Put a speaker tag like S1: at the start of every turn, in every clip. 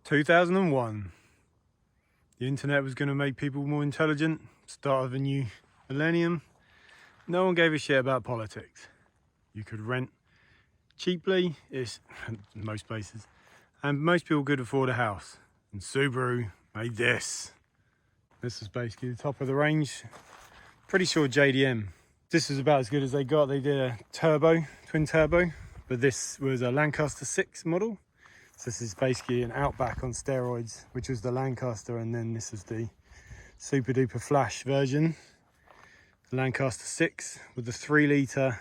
S1: 2001. The internet was going to make people more intelligent. Start of a new millennium. No one gave a shit about politics. You could rent cheaply, it's most places, and most people could afford a house. And Subaru made this. This was basically the top of the range. Pretty sure JDM. This was about as good as they got. They did a turbo, twin turbo, but this was a Lancaster 6 model. So this is basically an Outback on steroids, which was the Lancaster, and then this is the super duper flash version, the Lancaster 6 with the 3 litre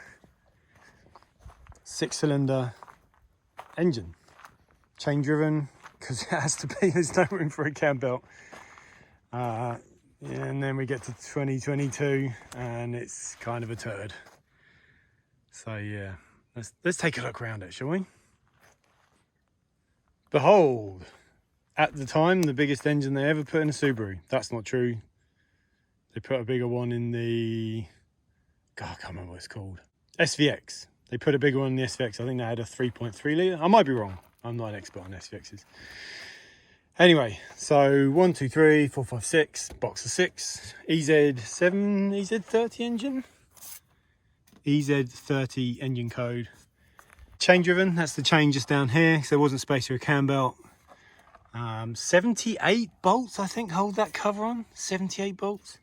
S1: 6-cylinder engine, chain driven, because it has to be. There's no room for a cam belt. Yeah, and then we get to 2022 and it's kind of a turd. So yeah, let's take a look around it, shall we? Behold, at the time, the biggest engine they ever put in a Subaru. That's not true. They put a bigger one in the, God, I can't remember what it's called. SVX. They put a bigger one in the SVX. I think they had a 3.3 litre. I might be wrong. I'm not an expert on SVXs. Anyway, so 1, 2, 3, 4, 5, 6, box of 6, EZ7, EZ30 engine. EZ30 engine code. Chain driven, that's the chain just down here, because there wasn't space for a cam belt. 78 bolts, I think, hold that cover on. 78 bolts.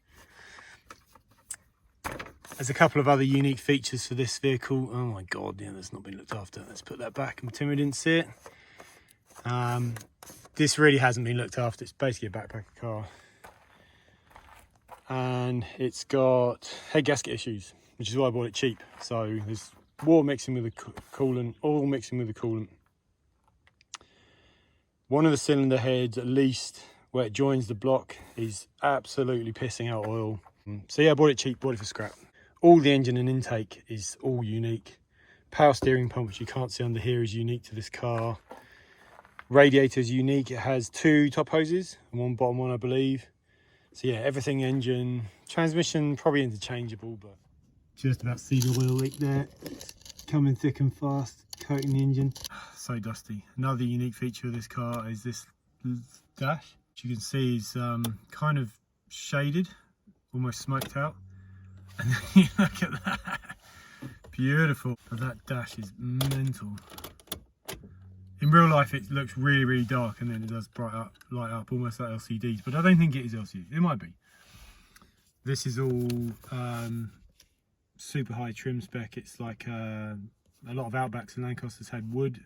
S1: There's a couple of other unique features for this vehicle. Oh my God, yeah, that's not been looked after. Let's put that back and pretend we didn't see it. This really hasn't been looked after. It's basically a backpacker car. And it's got head gasket issues, which is why I bought it cheap. So there's water mixing with the coolant, oil mixing with the coolant. One of the cylinder heads, at least where it joins the block, is absolutely pissing out oil. So yeah, I bought it cheap, bought it for scrap. All the engine and intake is all unique. Power steering pump, which you can't see under here, is unique to this car. Radiator is unique. It has 2 top hoses and 1 bottom one, I believe. So yeah, everything engine. Transmission probably interchangeable, but just about see the oil leak there. It's coming thick and fast, coating the engine. So dusty. Another unique feature of this car is this dash, which you can see is kind of shaded, almost smoked out. And then you look at that, beautiful. But that dash is mental. In real life it looks really, really dark, and then it does light up almost like LCDs, but I don't think it is LCD. It might be. This is all super high trim spec. It's like a lot of Outbacks and Lancasters had wood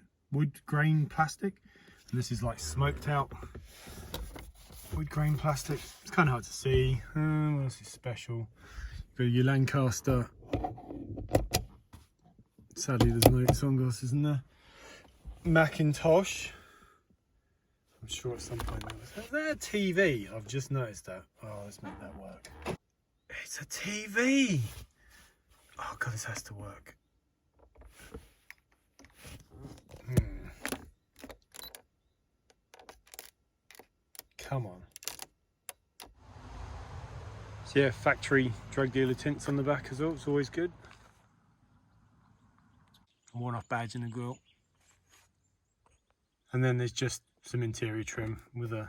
S1: grain plastic, and this is like smoked out wood grain plastic. It's kind of hard to see. What else is special? Got your Lancaster. Sadly there's no sunglasses in there. Macintosh. I'm sure at some point is that a TV? I've just noticed that. Oh, let's make that work. It's a TV. Oh God, this has to work. Come on. So yeah, factory drug dealer tints on the back as well. It's always good. Worn off badge in the grill. And then there's just some interior trim with a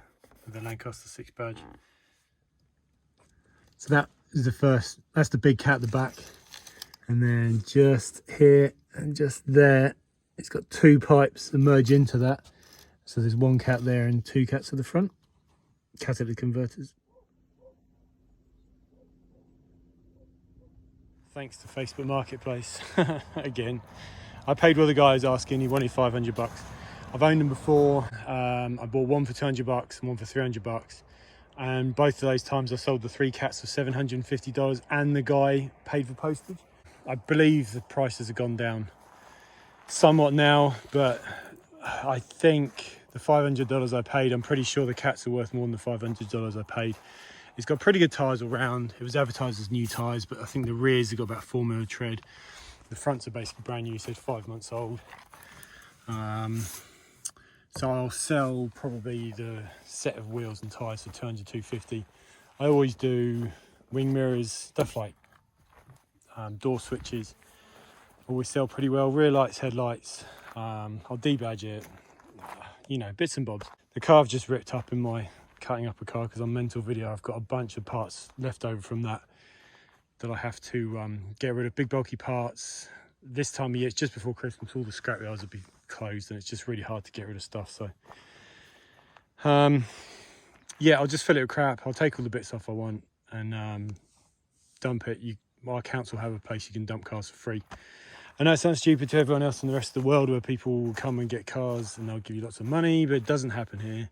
S1: Lancaster 6 badge. So that is the first, that's the big cat at the back. And then just here and just there, it's got 2 pipes that merge into that. So there's 1 cat there and 2 cats at the front. Catalytic converters. Thanks to Facebook Marketplace, again. I paid what the guy was asking, he wanted 500 bucks. I've owned them before. I bought one for 200 bucks and one for 300 bucks. And both of those times I sold the 3 cats for $750 and the guy paid for postage. I believe the prices have gone down somewhat now, but I think the $500 I paid, I'm pretty sure the cats are worth more than the $500 I paid. It's got pretty good tyres all round. It was advertised as new tyres, but I think the rears have got about 4 mil tread. The fronts are basically brand new, so it's 5 months old. So I'll sell probably the set of wheels and tyres for 200, 250. I always do wing mirrors, stuff like door switches. Always sell pretty well. Rear lights, headlights. I'll debadge it. you know, bits and bobs. The car I've just ripped up in my cutting up a car, because on mental video I've got a bunch of parts left over from that I have to get rid of. Big bulky parts. This time of year, it's just before Christmas, all the scrap yards will be closed and it's just really hard to get rid of stuff. So yeah, I'll just fill it with crap. I'll take all the bits off I want and dump it. Our council have a place you can dump cars for free. I know it sounds stupid to everyone else in the rest of the world, where people will come and get cars and they'll give you lots of money, but it doesn't happen here.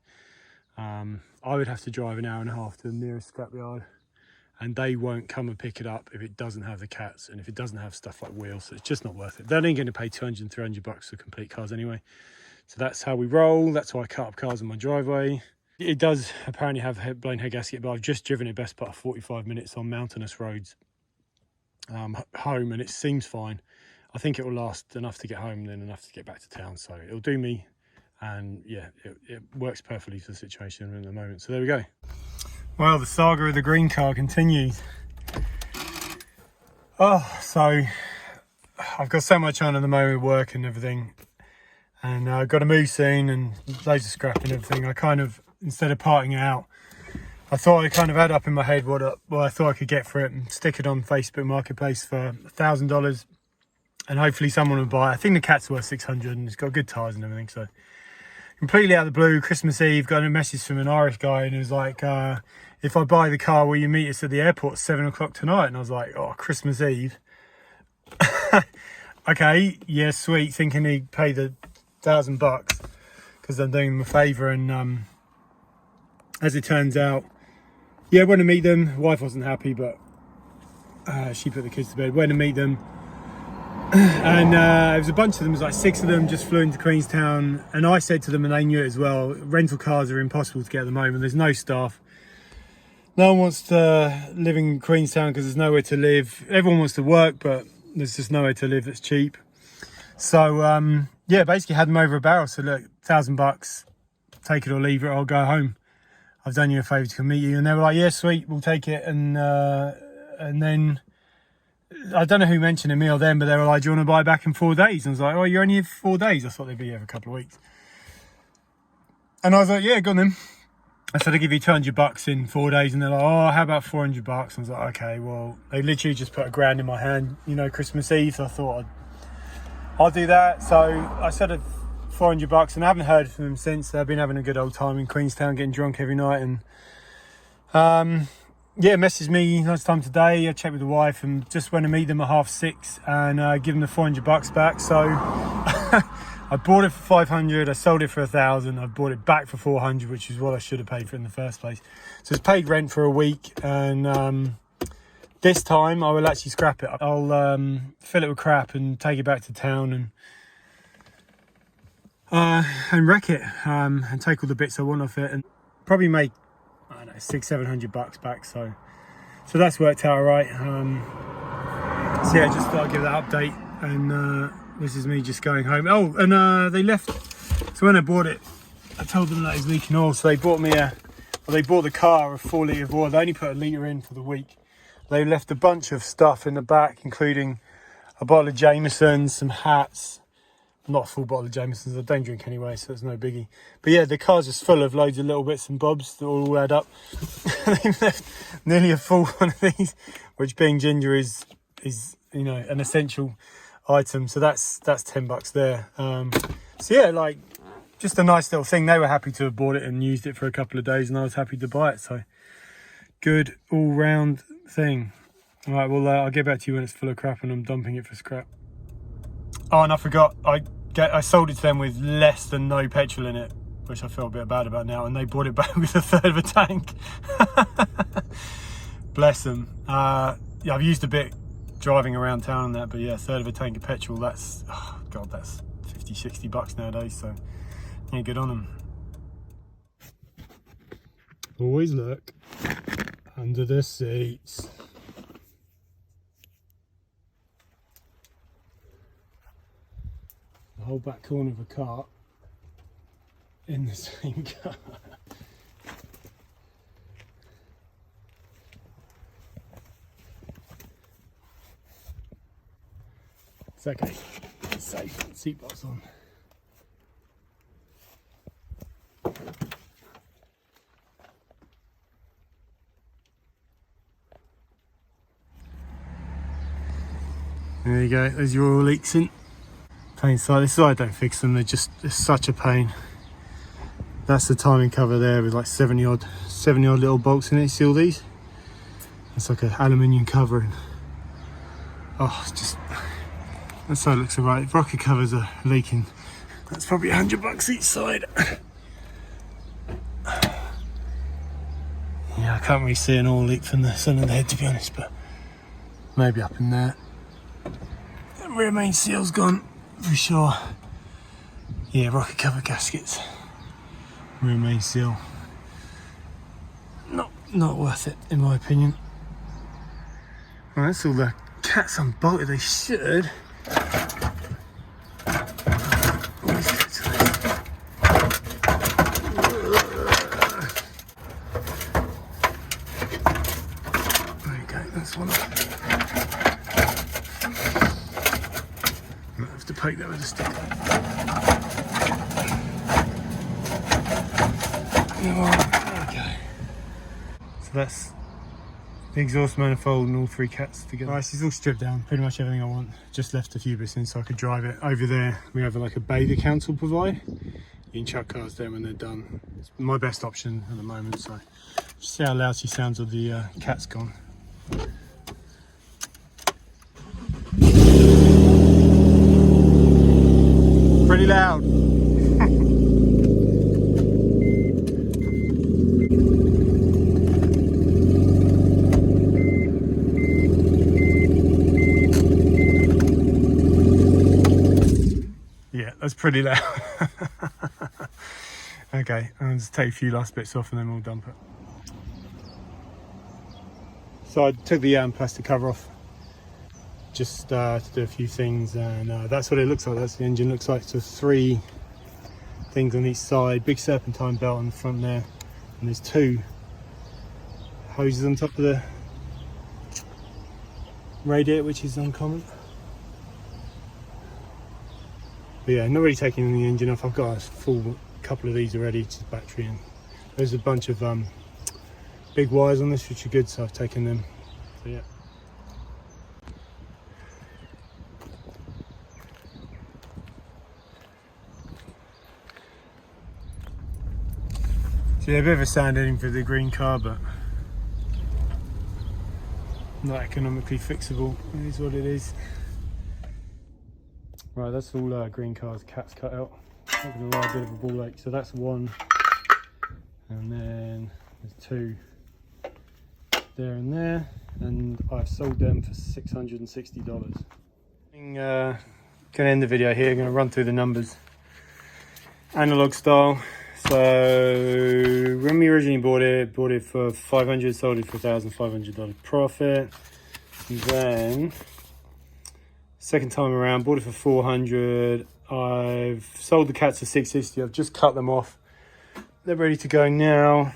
S1: I would have to drive an hour and a half to the nearest scrapyard, and they won't come and pick it up if it doesn't have the cats and if it doesn't have stuff like wheels. So it's just not worth it. They're only going to pay 200 and 300 bucks for complete cars anyway. So that's how we roll. That's why I cut up cars in my driveway. It does apparently have blown head gasket, but I've just driven it best part of 45 minutes on mountainous roads home, and it seems fine. I think it will last enough to get home and then enough to get back to town. So it'll do me. And yeah, it works perfectly for the situation we're in at the moment. So there we go. Well, the saga of the green car continues. Oh, so I've got so much on at the moment, work and everything. And I've got to move soon and loads of scrap and everything. I kind of, instead of parting it out, I thought I kind of had up in my head what I thought I could get for it and stick it on Facebook Marketplace for $1,000. And hopefully someone will buy it. I think the cat's worth 600 and it's got good tyres and everything. So completely out of the blue, Christmas Eve, got a message from an Irish guy and it was like, if I buy the car, will you meet us at the airport at 7 o'clock tonight? And I was like, oh, Christmas Eve. Okay, yeah, sweet. Thinking he'd pay the $1,000 because I'm doing him a favour. And as it turns out, yeah, went to meet them. Wife wasn't happy, but she put the kids to bed. Went to meet them. And it was a bunch of them, it was like 6 of them just flew into Queenstown. And I said to them, and they knew it as well, rental cars are impossible to get at the moment. There's no staff. No one wants to live in Queenstown because there's nowhere to live. Everyone wants to work, but there's just nowhere to live that's cheap. So yeah, basically had them over a barrel. So look, $1,000, take it or leave it, I'll go home. I've done you a favour to come meet you. And they were like, yeah, sweet, we'll take it. And then I don't know who mentioned it, me or them, but they were like, do you want to buy back in 4 days? And I was like, oh, you're only here for 4 days? I thought they'd be here for a couple of weeks. And I was like, yeah, go on then. I said, I'll give you $200 in 4 days. And they're like, oh, how about $400? I was like, okay, well, they literally just put $1,000 in my hand, you know, Christmas Eve. So I thought I'll do that. So I said $400 and I haven't heard from them since. They've been having a good old time in Queenstown, getting drunk every night. And yeah, messaged me lunchtime today. I checked with the wife and just went to meet them at 6:30 and give them the $400 back. So I bought it for 500. I sold it for 1,000. I bought it back for 400, which is what I should have paid for it in the first place. So it's paid rent for a week, and this time I will actually scrap it. I'll fill it with crap and take it back to town and wreck it and take all the bits I want off it and probably make, I don't know, $600-700 back. So that's worked out all right. So yeah, just thought I'd give that update. And this is me just going home. Oh, and they left. So when I bought it, I told them that it was leaking oil. So they bought me they bought the car a 4 litre of oil. They only put a litre in for the week. They left a bunch of stuff in the back, including a bottle of Jameson, some hats. Not a full bottle of Jameson's, I don't drink anyway, so it's no biggie. But yeah, the car's just full of loads of little bits and bobs that all add up. They've left nearly a full one of these, which being ginger is you know, an essential item. So that's $10 there. So yeah, like just a nice little thing. They were happy to have bought it and used it for a couple of days, and I was happy to buy it. So good all round thing. All right, well, I'll get back to you when it's full of crap and I'm dumping it for scrap. Oh, and I forgot, I sold it to them with less than no petrol in it, which I feel a bit bad about now, and they bought it back with a third of a tank. Bless them. Yeah, I've used a bit driving around town and that, but yeah, a third of a tank of petrol, that's, oh God, that's $50-60 nowadays, so yeah, good on them. Always look under the seats. The whole back corner of a car in the same car. It's okay, it's safe, seatbelt's on. There you go, there's your oil leaks in. Plain sight. This is why I don't fix them, they're such a pain. That's the timing cover there with like 70 odd little bolts in it. See all these? It's like an aluminium covering. Oh, it's just, that's how it looks alright. If rocket covers are leaking, that's probably $100 each side. Yeah, I can't really see an oil leak from the sun of the head, to be honest, but maybe up in there. The rear main seal's gone for sure. Yeah, rocket cover gaskets. Rear main seal. Not worth it, in my opinion. Well, that's all the cats unbolted. They should. What is it today? There you go, that's one. Might have to poke that with a stick. Okay. So that's the exhaust manifold and all three cats together. Right, so it's all stripped down, pretty much everything I want. Just left a few bits in so I could drive it. Over there, we have like a bay the council provide. You can chuck cars there when they're done. It's my best option at the moment, so just see how loud she sounds with the cat's gone. Pretty loud. Yeah, that's pretty loud. Okay, I'll just take a few last bits off and then we'll dump it. So I took the plastic cover off just to do a few things, and that's what it looks like. That's the engine looks like. So 3 things on each side, big serpentine belt on the front there, and there's 2 hoses on top of the radiator, which is uncommon. But yeah, not really taking the engine off. I've got a full couple of these already, just battery, and there's a bunch of big wires on this which are good, so I've taken them. So yeah. So yeah, a bit of a sound ending for the green car, but not economically fixable. It is what it is. Right, that's all green cars, cats cut out. Not gonna lie, a bit of a ball ache. So that's 1, and then there's 2 there and there, and I've sold them for $660. I'm gonna end the video here. I'm gonna run through the numbers, analog style. So when we originally bought it for $500, sold it for $1,500 profit. And then second time around, bought it for $400. I've sold the cats for $660. I've just cut them off. They're ready to go now.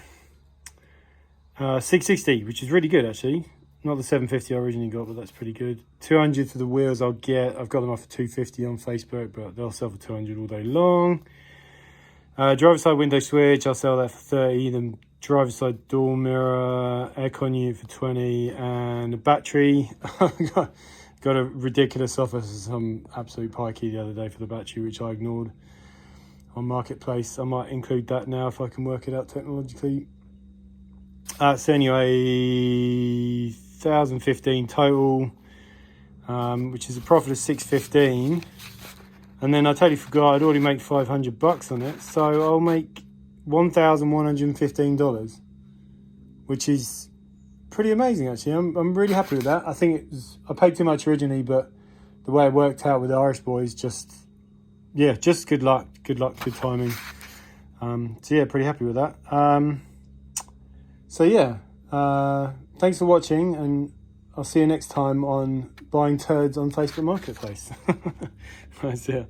S1: $660, which is really good actually. Not the $750 I originally got, but that's pretty good. $200 for the wheels I'll get. I've got them off for $250 on Facebook, but they'll sell for $200 all day long. Driver side window switch, I'll sell that for $30. Then driver side door mirror, aircon unit for $20, and a battery. Got a ridiculous offer for some absolute pikey the other day for the battery, which I ignored on Marketplace. I might include that now if I can work it out technologically. So anyway, 1,015 total, which is a profit of 615. And then I totally forgot I'd already made $500 on it, so I'll make $1,115, which is pretty amazing actually. I'm really happy with that. I think I paid too much originally, but the way it worked out with the Irish boys, just good luck, good timing. So yeah, pretty happy with that. So yeah, thanks for watching, and I'll see you next time on buying turds on Facebook Marketplace. That's it.